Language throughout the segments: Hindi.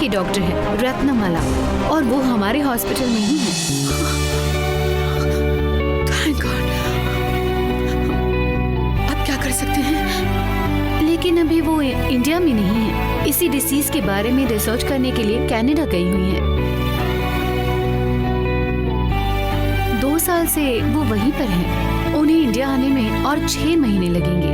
ही डॉक्टर है, रत्नमाला, और वो हमारे हॉस्पिटल में ही है। Thank God. अब क्या कर सकते हैं? लेकिन अभी वो इंडिया में नहीं है, इसी डिसीज के बारे में रिसर्च करने के लिए कनाडा गई हुई है। 2 साल से वो वहीं पर हैं। उन्हें इंडिया आने में और 6 महीने लगेंगे।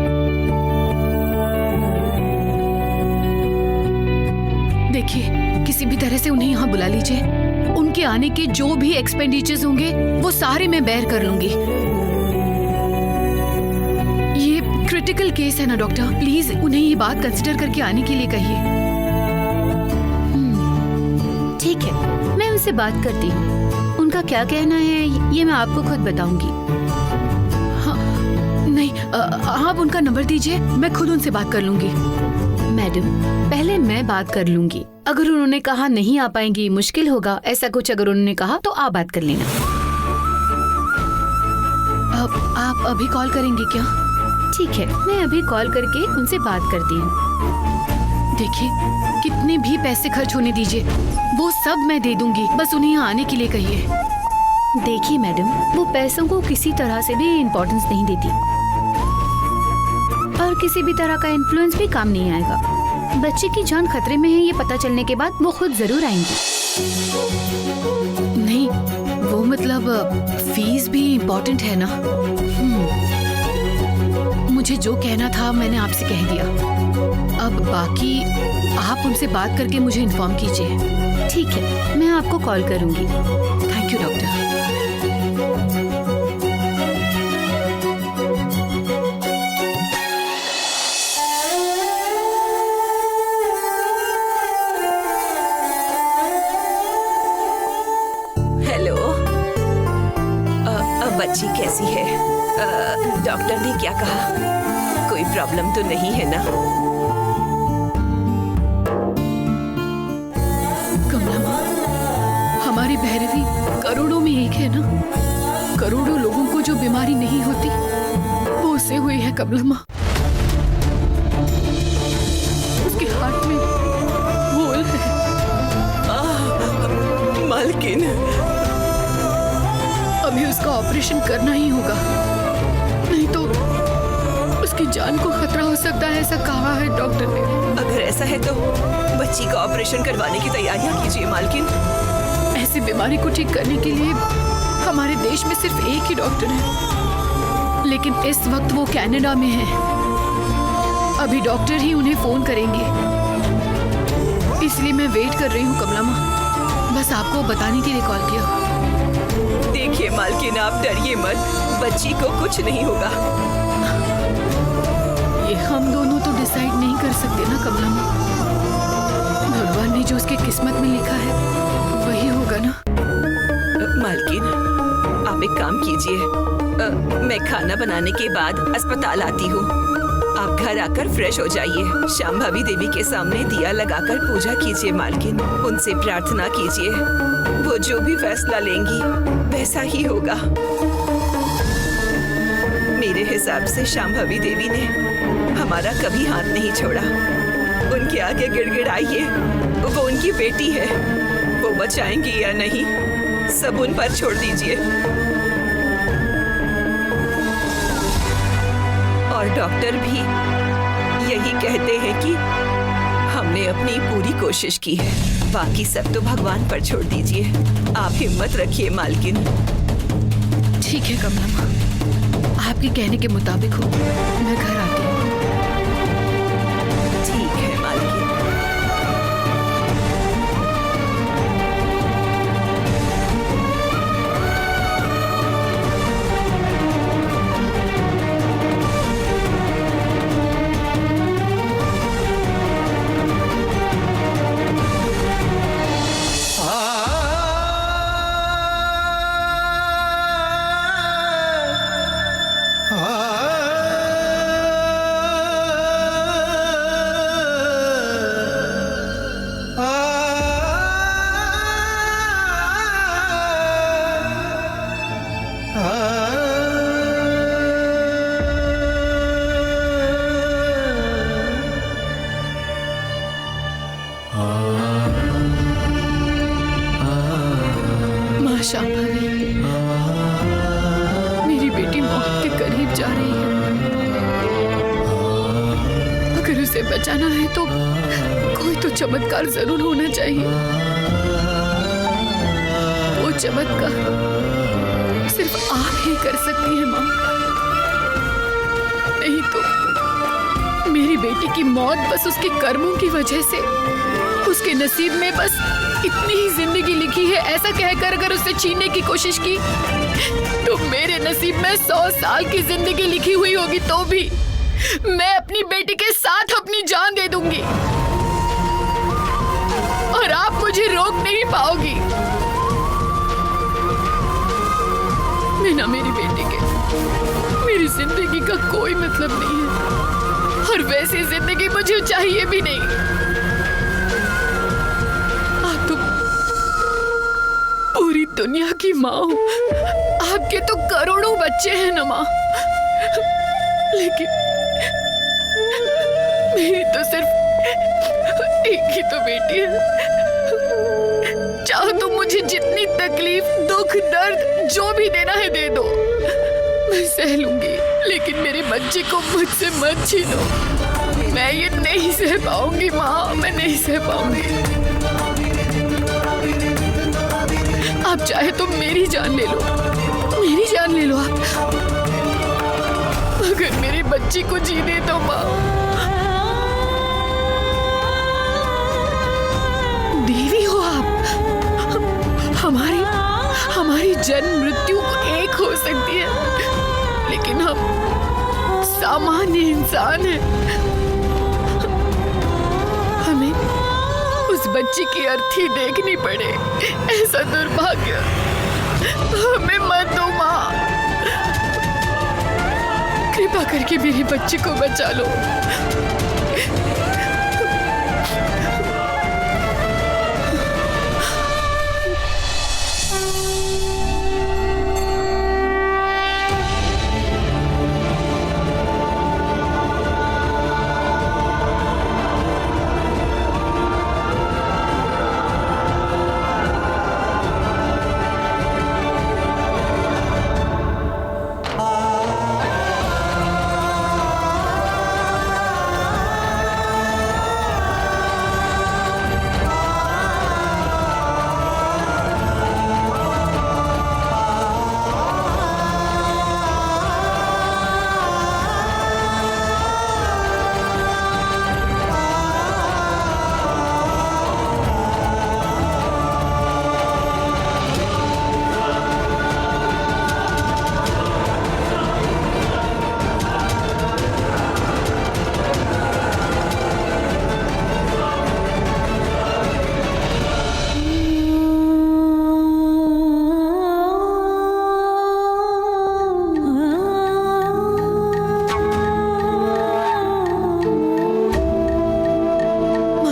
देखिए, किसी भी तरह से उन्हें यहाँ बुला लीजिए। उनके आने के जो भी एक्सपेंडिचर्स होंगे वो सारे मैं बेयर कर लूंगी। ये क्रिटिकल केस है ना डॉक्टर, प्लीज उन्हें ये बात कंसिडर करके आने के लिए कहिए। ठीक है, मैं उनसे बात करती हूँ। उनका क्या कहना है ये मैं आपको खुद बताऊंगी। हाँ, नहीं, आप उनका नंबर दीजिए, मैं खुद उनसे बात कर लूंगी। मैडम, पहले मैं बात कर लूंगी। अगर उन्होंने कहा नहीं आ पाएंगी, मुश्किल होगा, ऐसा कुछ अगर उन्होंने कहा तो आप बात कर लेना। आप अभी कॉल करेंगे क्या? ठीक है, मैं अभी कॉल करके उनसे बात करती हूँ। देखिए, कितने भी पैसे खर्च होने दीजिए, वो सब मैं दे दूंगी, बस उन्हें यहाँ आने के लिए कहिए। देखिए मैडम, वो पैसों को किसी तरह से भी इम्पोर्टेंस नहीं देती और किसी भी तरह का इन्फ्लुएंस भी काम नहीं आएगा। बच्चे की जान खतरे में है, ये पता चलने के बाद वो खुद जरूर आएंगी। नहीं, वो मतलब फीस भी इम्पोर्टेंट है ना। मुझे जो कहना था मैंने आपसे कह दिया। अब बाकी आप उनसे बात करके मुझे इन्फॉर्म कीजिए। ठीक है, मैं आपको कॉल करूंगी। Thank you doctor. बच्ची कैसी है? डॉक्टर ने क्या कहा? कोई प्रॉब्लम तो नहीं है ना? कमला माँ, हमारी भैरवी करोड़ों में एक है ना। करोड़ों लोगों को जो बीमारी नहीं होती वो उससे हुई है कमला माँ। उसके हाथ में होल है। मालकिन, अभी उसका ऑपरेशन करना ही होगा, नहीं तो उसकी जान को खतरा हो सकता है, ऐसा कहा है डॉक्टर ने। अगर ऐसा है तो बच्ची का ऑपरेशन करवाने की तैयारियां कीजिए मालकिन। ऐसी बीमारी को ठीक करने के लिए हमारे देश में सिर्फ एक ही डॉक्टर है, लेकिन इस वक्त वो कनाडा में है। अभी डॉक्टर ही उन्हें फोन करेंगे, इसलिए मैं वेट कर रही हूँ कमला माँ। बस आपको बताने के लिए कॉल किया। देखिए मालकिन, आप डरिए मत, बच्ची को कुछ नहीं होगा। ये हम दोनों तो डिसाइड नहीं कर सकते ना कमला माँ। भगवान ने जो उसके किस्मत में लिखा है वही होगा ना। मालकिन, आप एक काम कीजिए, मैं खाना बनाने के बाद अस्पताल आती हूँ। आप घर आकर फ्रेश हो जाइए। शांभवी देवी के सामने दिया लगाकर पूजा कीजिए मालकिन। उनसे प्रार्थना कीजिए, वो जो भी फैसला लेंगी वैसा ही होगा। मेरे हिसाब से शांभवी देवी ने हमारा कभी हाथ नहीं छोड़ा। उनके आगे गिड़गिड़ाइए, वो उनकी बेटी है, वो बचाएंगी या नहीं सब उन पर छोड़ दीजिए। और डॉक्टर भी यही कहते हैं कि हमने अपनी पूरी कोशिश की है, बाकी सब तो भगवान पर छोड़ दीजिए। आप हिम्मत रखिए मालकिन। ठीक है कमला माँ, आपके कहने के मुताबिक हो, मैं घर आती हूँ। ठीक है मालकिन। माँ शांभवी, मेरी बेटी मौत के करीब जा रही है। अगर उसे बचाना है तो कोई तो चमत्कार जरूर होना चाहिए। वो चमत्कार सिर्फ आप ही कर सकती हैं माँ। नहीं तो मेरी बेटी की मौत बस उसके कर्मों की वजह से, उसके नसीब में बस इतनी ही जिंदगी लिखी है ऐसा कहकर अगर उसे छीनने की कोशिश की तो मेरे नसीब में 100 साल की जिंदगी लिखी हुई होगी तो भी मैं अपनी बेटी के साथ अपनी जान दे दूंगी और आप मुझे रोक नहीं पाओगी। बिना मेरी बेटी के मेरी जिंदगी का कोई मतलब नहीं है और वैसी जिंदगी मुझे चाहिए भी नहीं। आप तो पूरी दुनिया की माँ हो, आपके तो करोड़ों बच्चे हैं ना माँ, लेकिन मेरी तो सिर्फ एक ही तो बेटी है। चाहो तो मुझे जितनी तकलीफ, दुख, दर्द जो भी देना है दे दो, मैं सह लूंगी, लेकिन मेरे बच्चे को मुझसे मत छीनो। मैं ये नहीं सह पाऊंगी माँ, मैं नहीं सह पाऊंगी। आप चाहे तो मेरी जान ले लो, मेरी जान ले लो आप, मगर मेरी बच्ची को जीने दो माँ। देवी हो आप, हमारी जन्म मृत्यु एक हो सकती है, लेकिन हम सामान्य इंसान हैं। हमें उस बच्ची की अर्थी देखनी पड़े, ऐसा दुर्भाग्य हमें मत दो माँ। कृपा करके मेरी बच्ची को बचा लो।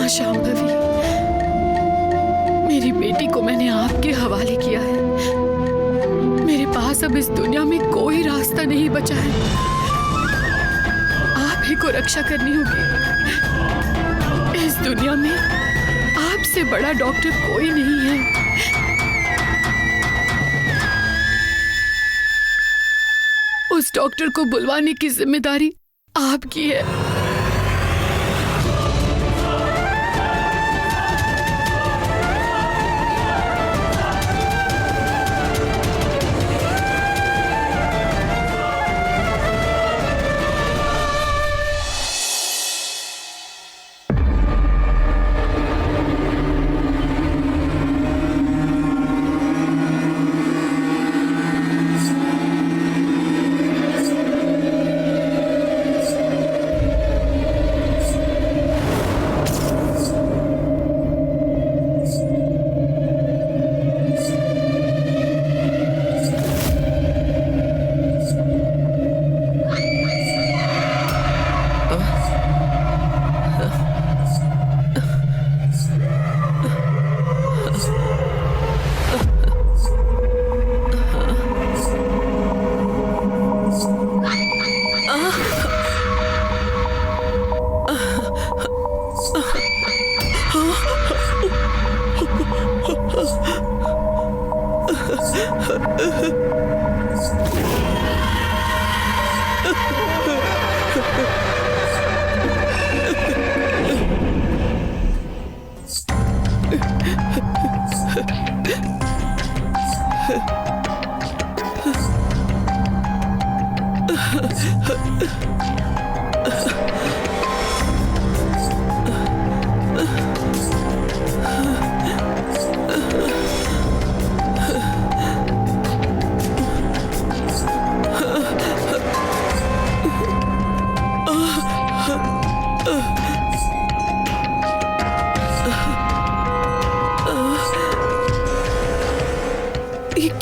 शांभवी, मेरी बेटी को मैंने आपके हवाले किया है। मेरे पास अब इस दुनिया में कोई रास्ता नहीं बचा है, आप ही को रक्षा करनी होगी। इस दुनिया में आपसे बड़ा डॉक्टर कोई नहीं है। उस डॉक्टर को बुलवाने की जिम्मेदारी आपकी है।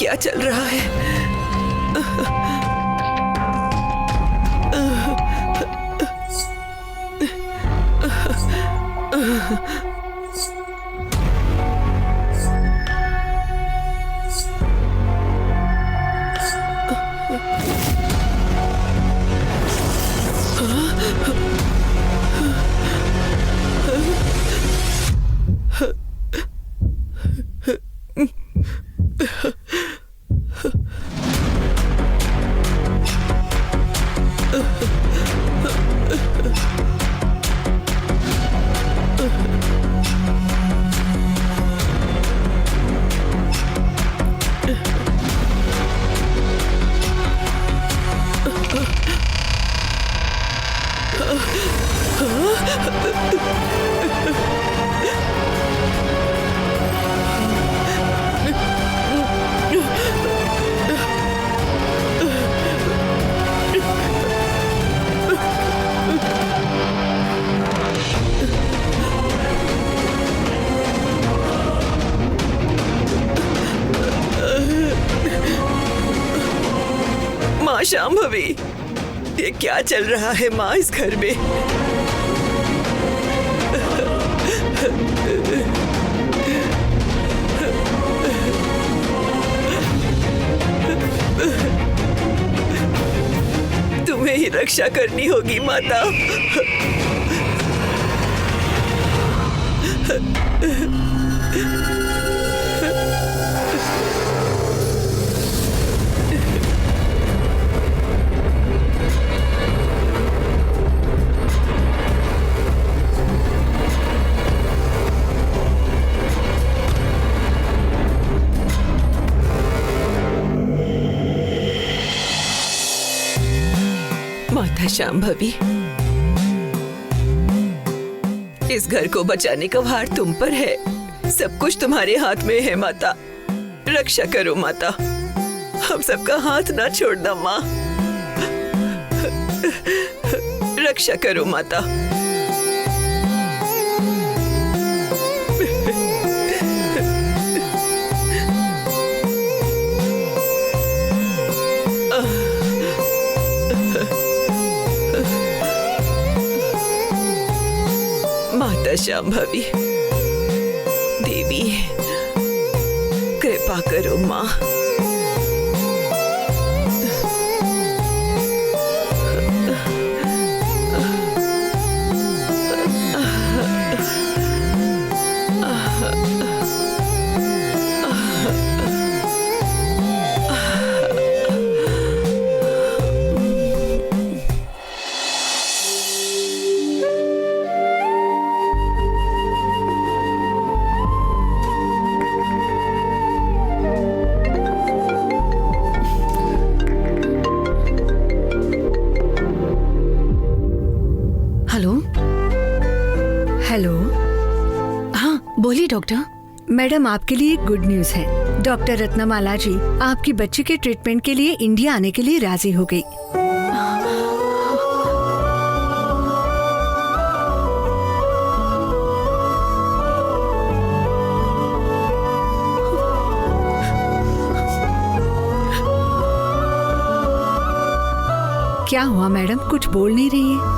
क्या चल रहा है? माँ शांभवी, ये क्या चल रहा है माँ इस घर में? तुम्हें ही रक्षा करनी होगी माता। माता शांभवी, इस घर को बचाने का भार तुम पर है। सब कुछ तुम्हारे हाथ में है माता। रक्षा करो माता, हम सबका हाथ ना छोड़ना माँ। रक्षा करो माता। माता शांभवी देवी, कृपा करो माँ। हेलो। हाँ बोलिए डॉक्टर। मैडम, आपके लिए एक गुड न्यूज है। डॉक्टर रत्नमाला जी आपकी बच्ची के ट्रीटमेंट के लिए इंडिया आने के लिए राजी हो गई। क्या हुआ मैडम, कुछ बोल नहीं रही है?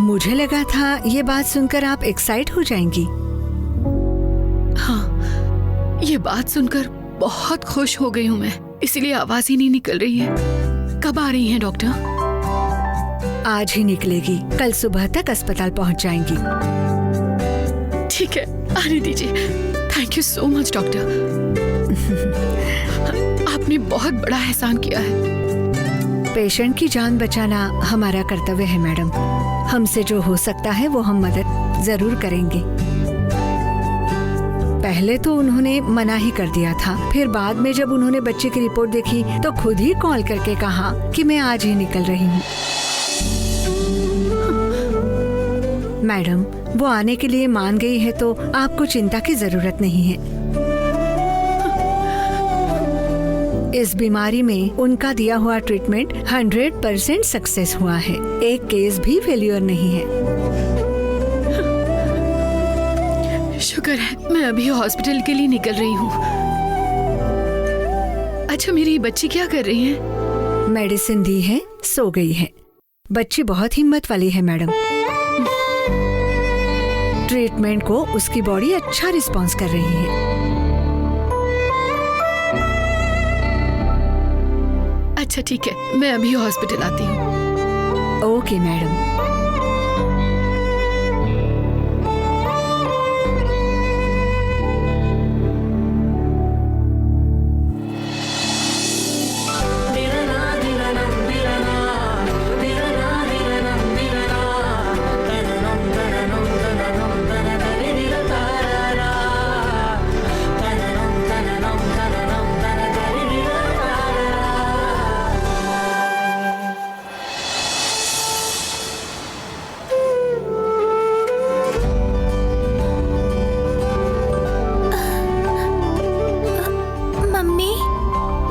मुझे लगा था ये बात सुनकर आप एक्साइट हो जाएंगी। हाँ, ये बात सुनकर बहुत खुश हो गई हूँ मैं, इसलिए आवाज ही नहीं निकल रही है। कब आ रही हैं डॉक्टर? आज ही निकलेगी, कल सुबह तक अस्पताल पहुँच जाएंगी। ठीक है, आने दीजिए। Thank you so much doctor. आपने बहुत बड़ा एहसान किया है। पेशेंट की जान बचाना हमारा कर्तव्य है मैडम। हमसे जो हो सकता है वो हम मदद जरूर करेंगे। पहले तो उन्होंने मना ही कर दिया था, फिर बाद में जब उन्होंने बच्चे की रिपोर्ट देखी तो खुद ही कॉल करके कहा कि मैं आज ही निकल रही हूँ। मैडम, वो आने के लिए मान गई है तो आपको चिंता की जरूरत नहीं है। इस बीमारी में उनका दिया हुआ ट्रीटमेंट 100% सक्सेस हुआ है। एक केस भी फेल्योर नहीं है। शुक्र है मैं अभी हॉस्पिटल के लिए निकल रही हूँ। अच्छा, मेरी बच्ची क्या कर रही है? मेडिसिन दी है, सो गई है। बच्ची बहुत हिम्मत वाली है मैडम। ट्रीटमेंट को उसकी बॉडी अच्छा रिस्पॉन्स कर रही है। अच्छा ठीक है, मैं अभी हॉस्पिटल आती हूँ। Okay madam.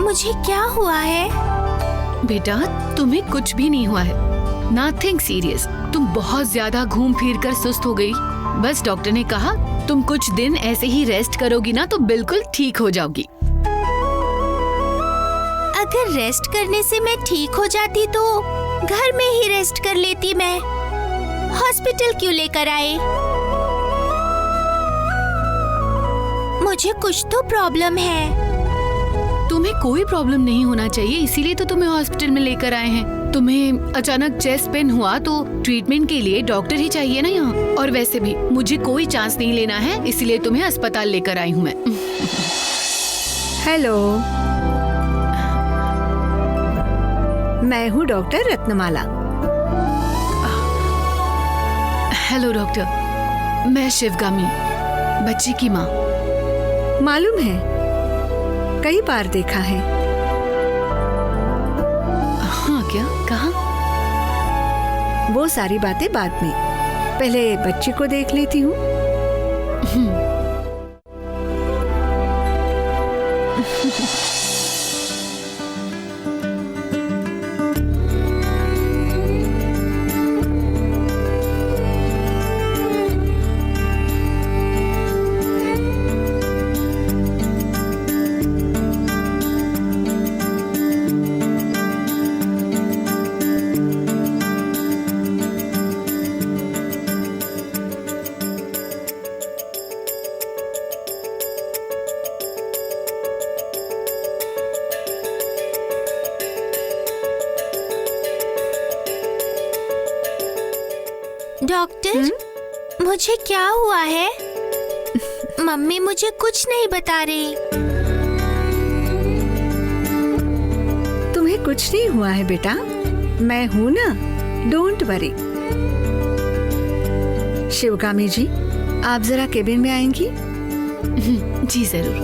मुझे क्या हुआ है? बेटा, तुम्हें कुछ भी नहीं हुआ है। Nothing serious. तुम बहुत ज्यादा घूम फिर कर सुस्त हो गई। बस डॉक्टर ने कहा तुम कुछ दिन ऐसे ही रेस्ट करोगी ना तो बिल्कुल ठीक हो जाओगी। अगर रेस्ट करने से मैं ठीक हो जाती तो घर में ही रेस्ट कर लेती। मैं हॉस्पिटल क्यों लेकर आए? मुझे कुछ तो प्रॉब्लम है। तुम्हें कोई प्रॉब्लम नहीं होना चाहिए, इसीलिए तो तुम्हें हॉस्पिटल में लेकर आए हैं। तुम्हें अचानक चेस्ट पेन हुआ तो ट्रीटमेंट के लिए डॉक्टर ही चाहिए ना यहाँ। और वैसे भी मुझे कोई चांस नहीं लेना है, इसलिए तुम्हें अस्पताल लेकर आई हूँ मैं। हेलो, मैं हूँ डॉक्टर रत्नमाला। हेलो डॉक्टर, मैं शिवगामी, बच्ची की माँ। मालूम है, कई बार देखा है। हाँ क्या? कहाँ? वो सारी बातें बाद में, पहले बच्ची को देख लेती हूँ। डॉक्टर, मुझे क्या हुआ है? मम्मी मुझे कुछ नहीं बता रही। तुम्हें कुछ नहीं हुआ है बेटा, मैं हूँ ना, डोंट वरी। शिवगामी जी, आप जरा केबिन में आएंगी? जी जरूर।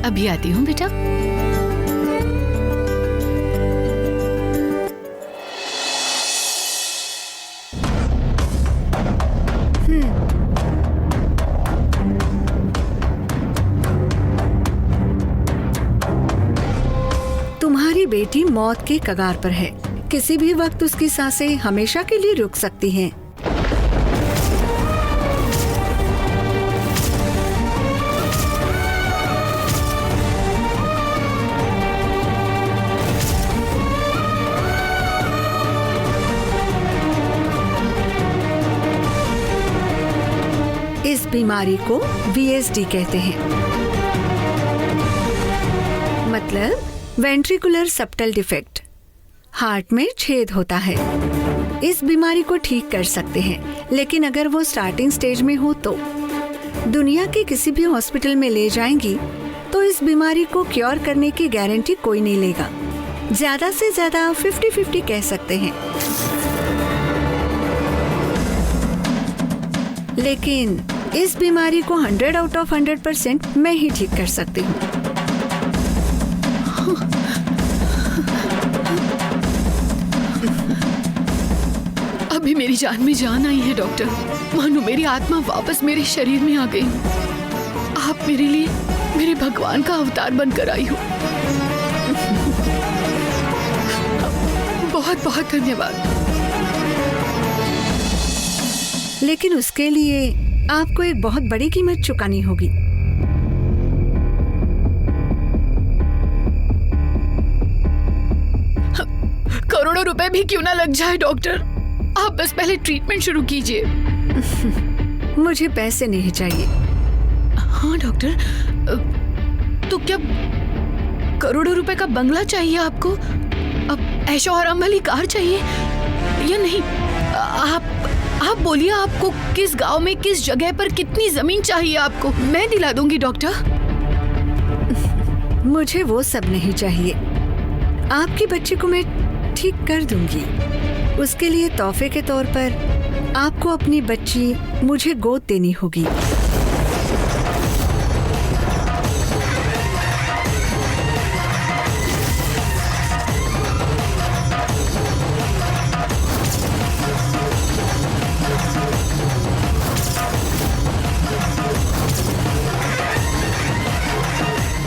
अभी आती हूँ बेटा। तुम्हारी बेटी मौत के कगार पर है। किसी भी वक्त उसकी सांसें हमेशा के लिए रुक सकती हैं। इस बीमारी को VSD कहते हैं, मतलब वेंट्रिकुलर सेप्टल डिफेक्ट। हार्ट में छेद होता है। इस बीमारी को ठीक कर सकते हैं, लेकिन अगर वो स्टार्टिंग स्टेज में हो तो दुनिया के किसी भी हॉस्पिटल में ले जाएंगी तो इस बीमारी को क्योर करने की गारंटी कोई नहीं लेगा। ज्यादा से ज्यादा 50-50 कह सकते हैं, लेकिन इस बीमारी को 100 आउट ऑफ 100% मैं ही ठीक कर सकती हूँ। अभी मेरी जान में जान आई है डॉक्टर। मानो मेरी आत्मा वापस मेरे शरीर में आ गई। आप मेरे लिए मेरे भगवान का अवतार बनकर आई हो। बहुत बहुत धन्यवाद। लेकिन उसके लिए आपको एक बहुत बड़ी कीमत चुकानी होगी। करोड़ों रुपए भी क्यों ना लग जाए डॉक्टर, आप बस पहले ट्रीटमेंट शुरू कीजिए। मुझे पैसे नहीं चाहिए। हाँ डॉक्टर, तो क्या करोड़ों रुपए का बंगला चाहिए आपको? अब ऐशो आराम वाली कार चाहिए या नहीं? आप बोलिए, आपको किस गांव में, किस जगह पर कितनी जमीन चाहिए आपको? मैं दिला दूंगी डॉक्टर। मुझे वो सब नहीं चाहिए। आपकी बच्ची को मैं ठीक कर दूंगी। उसके लिए तोहफे के तौर पर आपको अपनी बच्ची मुझे गोद देनी होगी।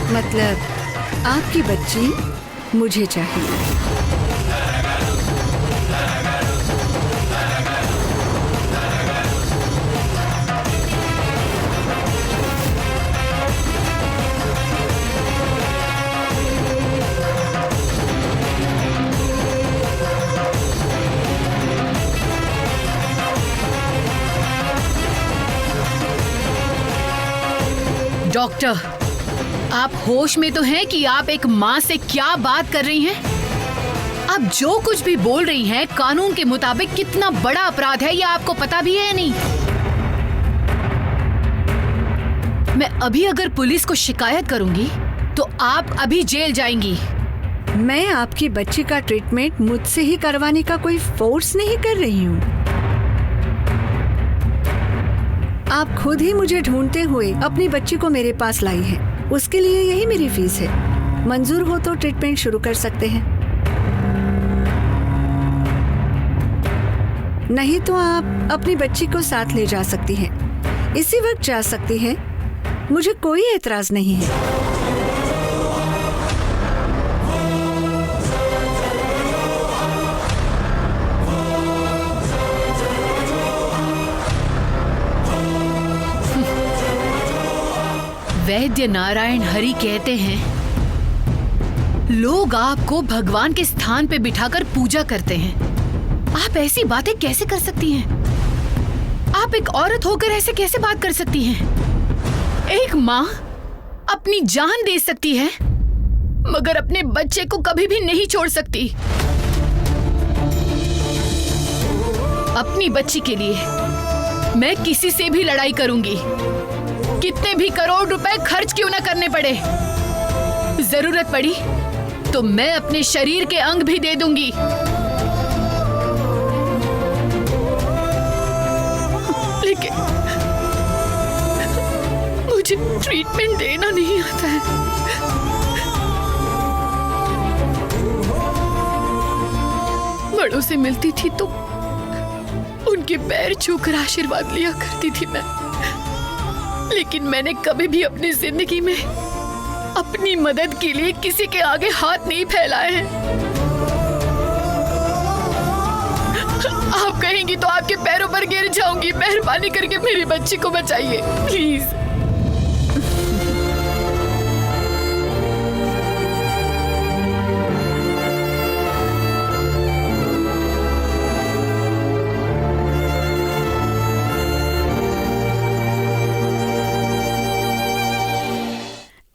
मतलब आपकी बच्ची मुझे चाहिए। डॉक्टर, आप होश में तो हैं कि आप एक माँ से क्या बात कर रही हैं? आप जो कुछ भी बोल रही हैं कानून के मुताबिक कितना बड़ा अपराध है, यह आपको पता भी है या नहीं? मैं अभी अगर पुलिस को शिकायत करूंगी तो आप अभी जेल जाएंगी। मैं आपकी बच्ची का ट्रीटमेंट मुझसे ही करवाने का कोई फोर्स नहीं कर रही हूँ। आप खुद ही मुझे ढूंढते हुए अपनी बच्ची को मेरे पास लाई हैं। उसके लिए यही मेरी फीस है। मंजूर हो तो ट्रीटमेंट शुरू कर सकते हैं, नहीं तो आप अपनी बच्ची को साथ ले जा सकती हैं। इसी वक्त जा सकती हैं, मुझे कोई एतराज नहीं है। वैद्य नारायण हरि कहते हैं, लोग आपको भगवान के स्थान पे बिठाकर पूजा करते हैं। आप ऐसी बातें कैसे कर सकती हैं? आप एक औरत होकर ऐसे कैसे बात कर सकती हैं? एक माँ अपनी जान दे सकती है मगर अपने बच्चे को कभी भी नहीं छोड़ सकती। अपनी बच्ची के लिए मैं किसी से भी लड़ाई करूंगी, कितने भी करोड़ रुपए खर्च क्यों न करने पड़े। जरूरत पड़ी तो मैं अपने शरीर के अंग भी दे दूंगी। लेकिन मुझे ट्रीटमेंट देना नहीं आता है। बड़ों से मिलती थी तो उनके पैर छूकर आशीर्वाद लिया करती थी मैं, लेकिन मैंने कभी भी अपनी जिंदगी में अपनी मदद के लिए किसी के आगे हाथ नहीं फैलाए हैं। आप कहेंगी तो आपके पैरों पर गिर जाऊंगी। मेहरबानी करके मेरी बच्ची को बचाइए प्लीज।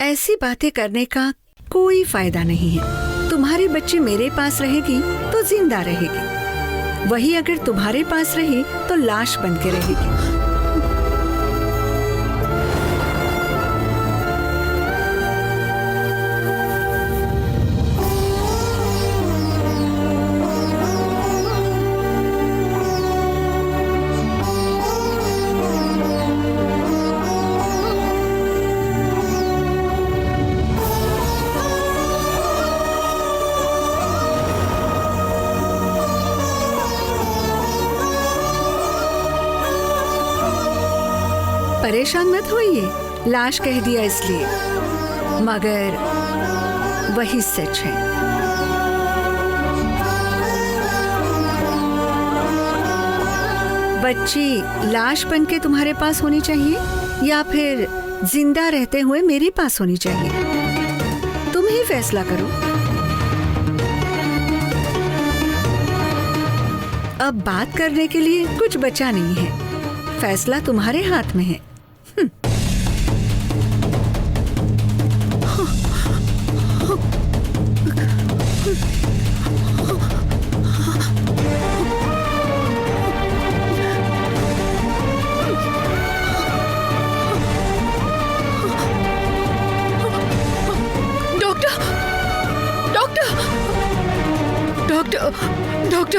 ऐसी बातें करने का कोई फायदा नहीं है। तुम्हारी बच्ची मेरे पास रहेगी तो जिंदा रहेगी, वही अगर तुम्हारे पास रही तो लाश बन के रहेगी। परेशान मत होइए, लाश कह दिया इसलिए, मगर वही सच है। बच्ची लाश बन के तुम्हारे पास होनी चाहिए या फिर जिंदा रहते हुए मेरे पास होनी चाहिए? तुम ही फैसला करो। अब बात करने के लिए कुछ बचा नहीं है, फैसला तुम्हारे हाथ में है। डॉक्टर,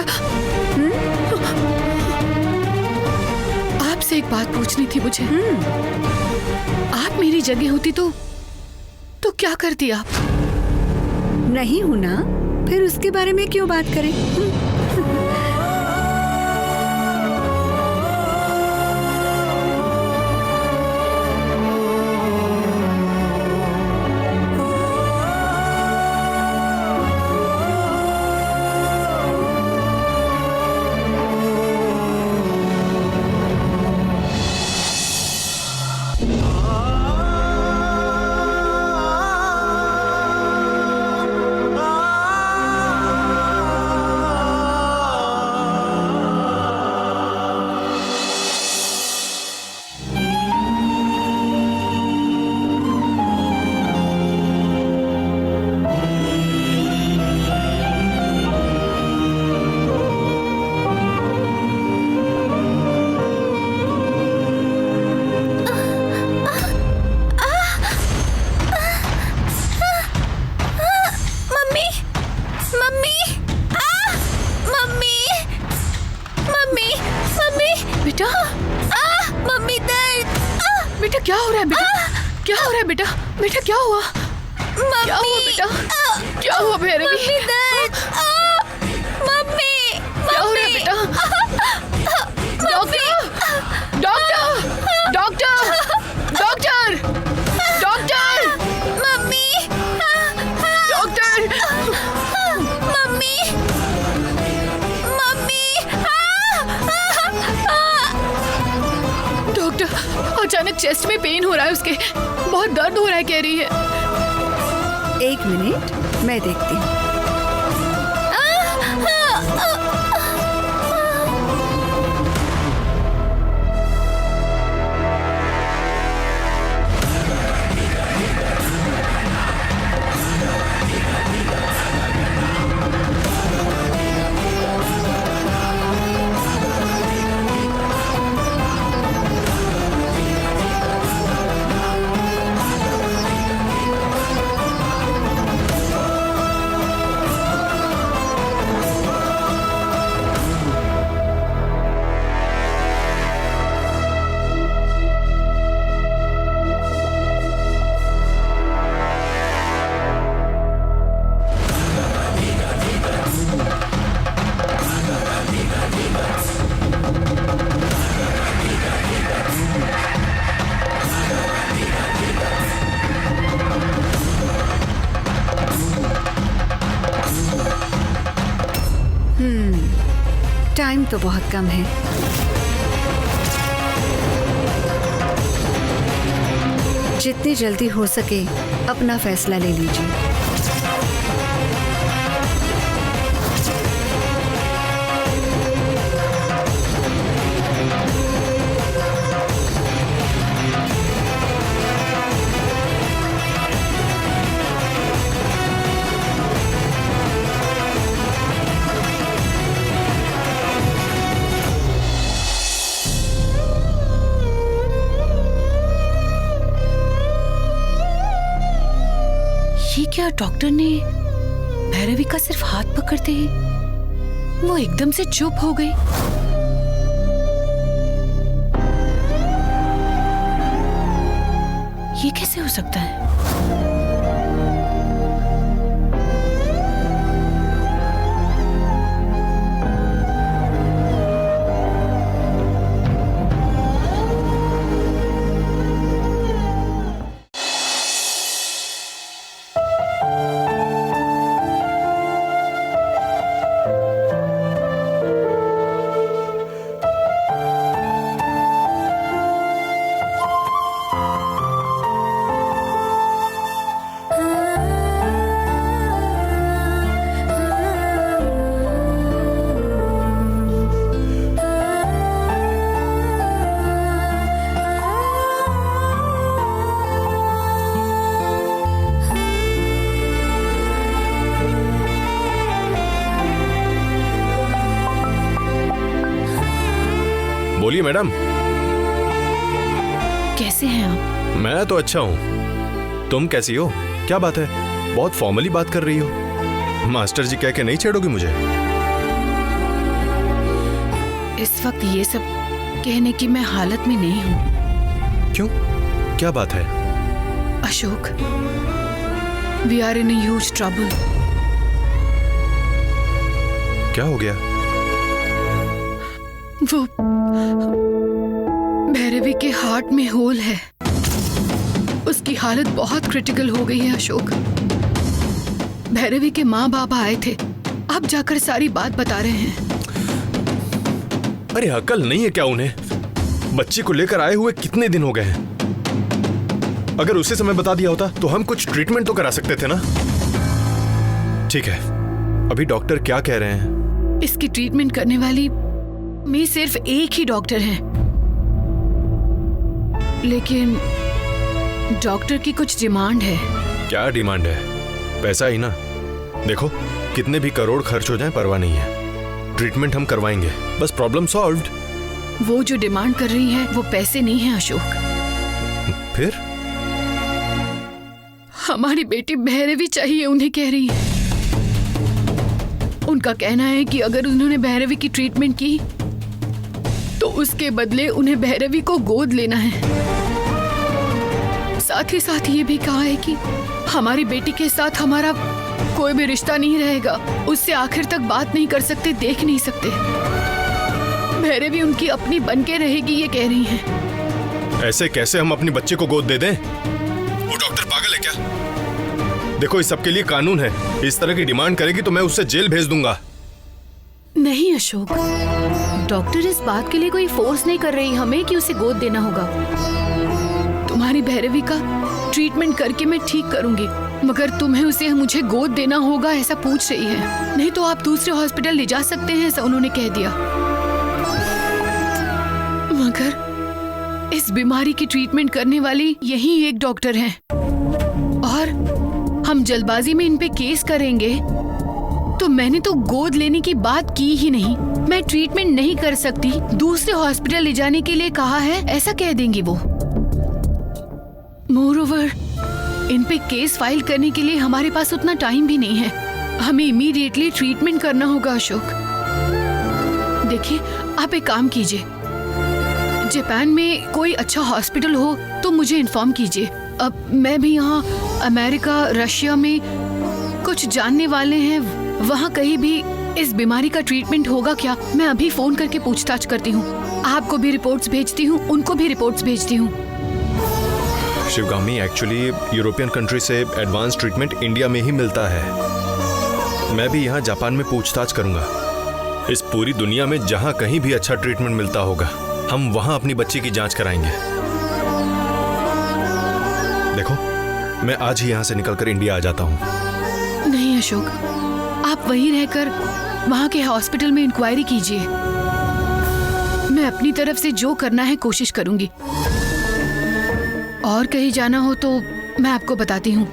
आपसे एक बात पूछनी थी मुझे। आप मेरी जगह होती तो क्या करती आप? नहीं हूं ना, फिर उसके बारे में क्यों बात करें? क्या हो रहा है बेटा? क्या हो रहा है बेटा? बेटा क्या हुआ? क्या हुआ बेटा? क्या हुआ भैरवी? मम्मी, क्या हो रहा है बेटा? Doctor! Doctor! Doctor! Doctor! Doctor! Mummy, doctor! Mummy, mummy, doctor, अचानक चेस्ट में पेन हो रहा है उसके, बहुत दर्द हो रहा है कह रही है। एक मिनट, मैं देखती हूँ। टाइम तो बहुत कम है। जितनी जल्दी हो सके अपना फैसला ले लीजिए। ये क्या, डॉक्टर ने भैरवी का सिर्फ हाथ पकड़ते ही वो एकदम से चुप हो गई। ये कैसे हो सकता है? बोलिए मैडम। कैसे हैं आप? मैं तो अच्छा हूँ, तुम कैसी हो? क्या बात है, बहुत फॉर्मली बात कर रही हो। मास्टर जी कह के नहीं छेड़ोगी मुझे? इस वक्त ये सब कहने की मैं हालत में नहीं हूँ। क्यों, क्या बात है? Ashok, we are in a huge trouble. क्या हो गया? वो भैरवी के हार्ट में होल है, उसकी हालत बहुत क्रिटिकल हो गई है अशोक। भैरवी के माँ बाप आए थे, अब जाकर सारी बात बता रहे हैं। अरे अकल नहीं है क्या उन्हें? बच्ची को लेकर आए हुए कितने दिन हो गए हैं? अगर उसी समय बता दिया होता तो हम कुछ ट्रीटमेंट तो करा सकते थे ना। ठीक है, अभी डॉक्टर क्या कह रहे हैं? इसकी ट्रीटमेंट करने वाली मैं सिर्फ एक ही डॉक्टर है, लेकिन डॉक्टर की कुछ डिमांड है। क्या डिमांड है? पैसा ही ना। देखो, कितने भी करोड़ खर्च हो जाएं परवाह नहीं है, ट्रीटमेंट हम करवाएंगे, बस प्रॉब्लम सॉल्व्ड। वो जो डिमांड कर रही है वो पैसे नहीं है अशोक। फिर? हमारी बेटी भैरवी चाहिए उन्हें, कह रही है। उनका कहना है कि अगर उन्होंने भैरवी की ट्रीटमेंट की तो उसके बदले उन्हें भैरवी को गोद लेना है। साथ ही साथ ये भी कहा है कि हमारी बेटी के साथ हमारा कोई भी रिश्ता नहीं रहेगा, उससे आखिर तक बात नहीं कर सकते, देख नहीं सकते। भैरवी उनकी अपनी बनके रहेगी, ये कह रही हैं। ऐसे कैसे हम अपनी बच्चे को गोद दे दें? वो डॉक्टर पागल है क्या? देखो, इस सब के लिए कानून है, इस तरह की डिमांड करेगी तो मैं उससे जेल भेज दूंगा। नहीं अशोक, डॉक्टर इस बात के लिए कोई फोर्स नहीं कर रही हमें कि उसे गोद देना होगा। तुम्हारी भैरवी का ट्रीटमेंट करके मैं ठीक करूंगी, मगर तुम्हें उसे मुझे गोद देना होगा ऐसा पूछ रही है। नहीं तो आप दूसरे हॉस्पिटल ले जा सकते हैं, ऐसा उन्होंने कह दिया। मगर इस बीमारी की ट्रीटमेंट करने वाली यही एक डॉक्टर है, और हम जल्दबाजी में इन पे केस करेंगे तो मैंने तो गोद लेने की बात की ही नहीं। मैं ट्रीटमेंट नहीं कर सकती, दूसरे हॉस्पिटल ले जाने के लिए कहा है, ऐसा कह देंगी वो। मोरओवर, इन पे केस फाइल करने के लिए हमारे पास उतना टाइम भी नहीं है, हमें इमीडिएटली ट्रीटमेंट करना होगा अशोक। देखिए, आप एक काम कीजिए, जापान में कोई अच्छा हॉस्पिटल हो तो मुझे इन्फॉर्म कीजिए। अब मैं भी यहाँ अमेरिका, रशिया में कुछ जानने वाले हैं, वहाँ कहीं भी इस बीमारी का ट्रीटमेंट होगा क्या? मैं अभी फोन करके पूछताछ करती हूँ, आपको भी रिपोर्ट्स भेजती हूँ, उनको भी रिपोर्ट्स भेजती हूँ। शिवगामी, एक्चुअली यूरोपियन कंट्री से एडवांस ट्रीटमेंट इंडिया में ही मिलता है। मैं भी यहाँ जापान में पूछताछ करूंगा। इस पूरी दुनिया में जहाँ कहीं भी अच्छा ट्रीटमेंट मिलता होगा, हम वहाँ अपनी बच्ची की जांच कराएंगे। देखो, मैं आज ही यहाँ से निकलकर इंडिया आ जाता हूँ। नहीं अशोक, आप वहीं रहकर वहाँ के हॉस्पिटल में इंक्वायरी कीजिए। मैं अपनी तरफ से जो करना है कोशिश करूंगी, और कहीं जाना हो तो मैं आपको बताती हूँ।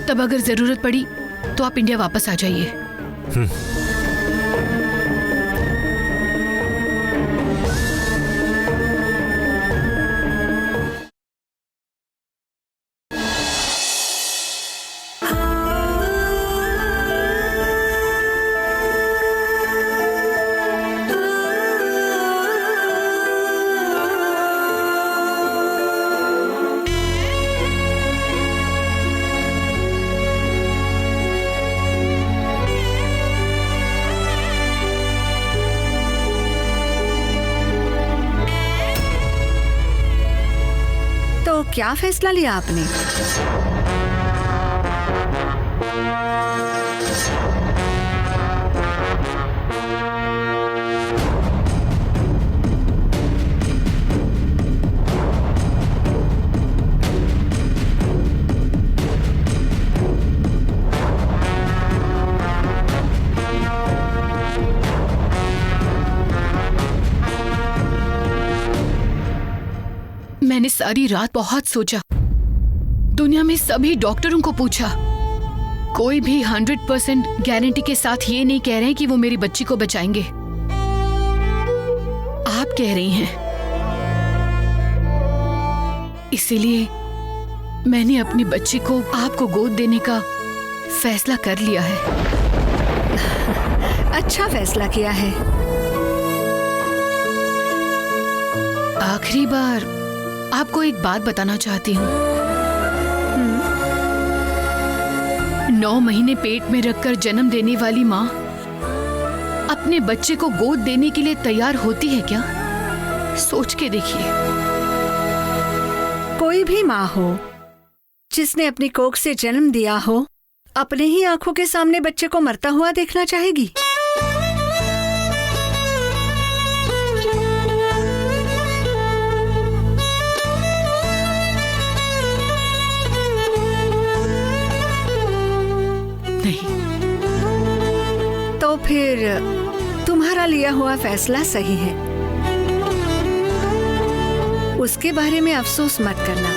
तब अगर जरूरत पड़ी तो आप इंडिया वापस आ जाइए। तो क्या फैसला लिया आपने? मैंने सारी रात बहुत सोचा, दुनिया में सभी डॉक्टरों को पूछा, कोई भी 100% गारंटी के साथ ये नहीं कह रहे कि वो मेरी बच्ची को बचाएंगे। आप कह रही हैं, इसीलिए मैंने अपनी बच्ची को आपको गोद देने का फैसला कर लिया है। अच्छा फैसला किया है। आखिरी बार आपको एक बात बताना चाहती हूँ। 9 महीने पेट में रखकर जन्म देने वाली माँ अपने बच्चे को गोद देने के लिए तैयार होती है क्या? सोच के देखिए। कोई भी माँ हो जिसने अपनी कोख से जन्म दिया हो, अपने ही आंखों के सामने बच्चे को मरता हुआ देखना चाहेगी? नहीं। तो फिर तुम्हारा लिया हुआ फैसला सही है। उसके बारे में अफसोस मत करना।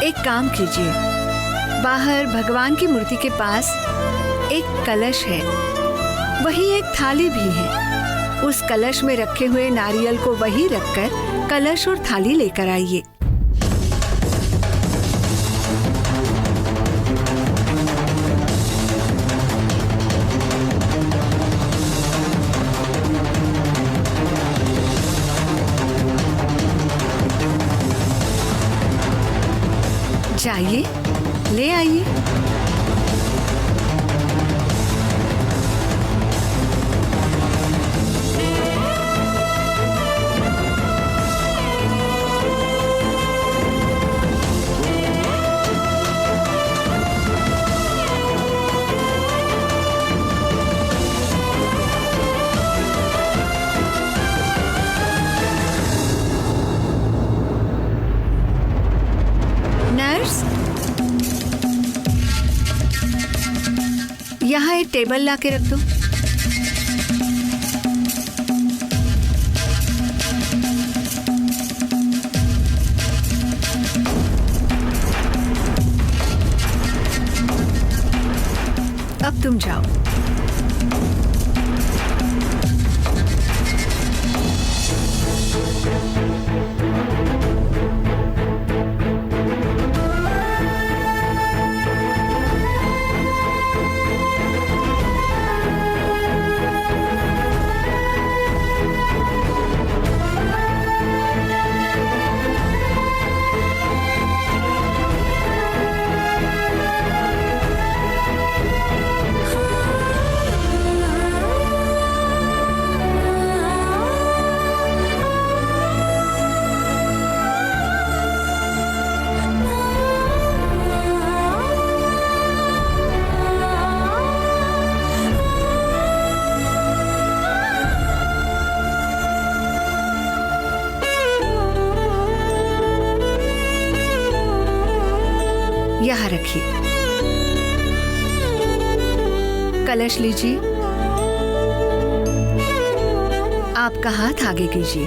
एक काम कीजिए, बाहर भगवान की मूर्ति के पास एक कलश है, वही एक थाली भी है। उस कलश में रखे हुए नारियल को वही रखकर कलश और थाली लेकर आइए। जाइए, ले आइए। यहाँ एक टेबल ला के रख दो। अब तुम जाओ। यहाँ रखिए। कलश लीजिए, आपका हाथ आगे कीजिए।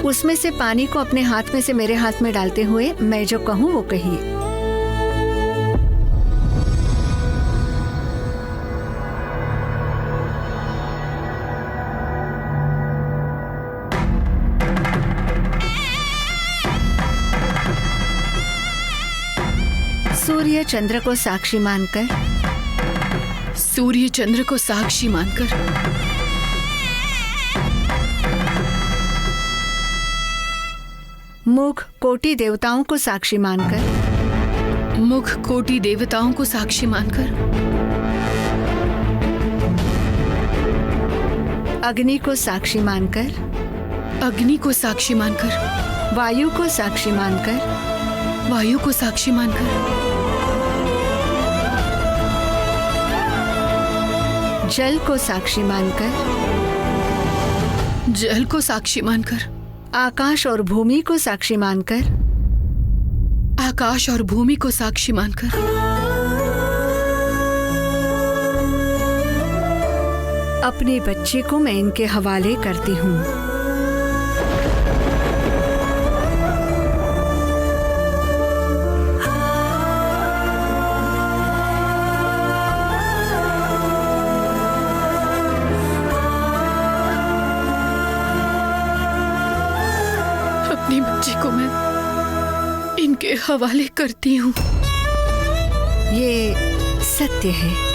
उसमें से पानी को अपने हाथ में से मेरे हाथ में डालते हुए मैं जो कहूँ वो कहिए। सूर्य चंद्र को साक्षी मानकर, सूर्य चंद्र को साक्षी मानकर, मुख कोटि देवताओं को साक्षी मानकर, मुख कोटि देवताओं को साक्षी मानकर, अग्नि को साक्षी मानकर, अग्नि को साक्षी मानकर, वायु को साक्षी मानकर, वायु को साक्षी मानकर, जल को साक्षी मानकर, जल को साक्षी मानकर, आकाश और भूमि को साक्षी मानकर, आकाश और भूमि को साक्षी मानकर, अपने बच्चे को मैं इनके हवाले करती हूँ। हवाले करती हूँ। ये सत्य है।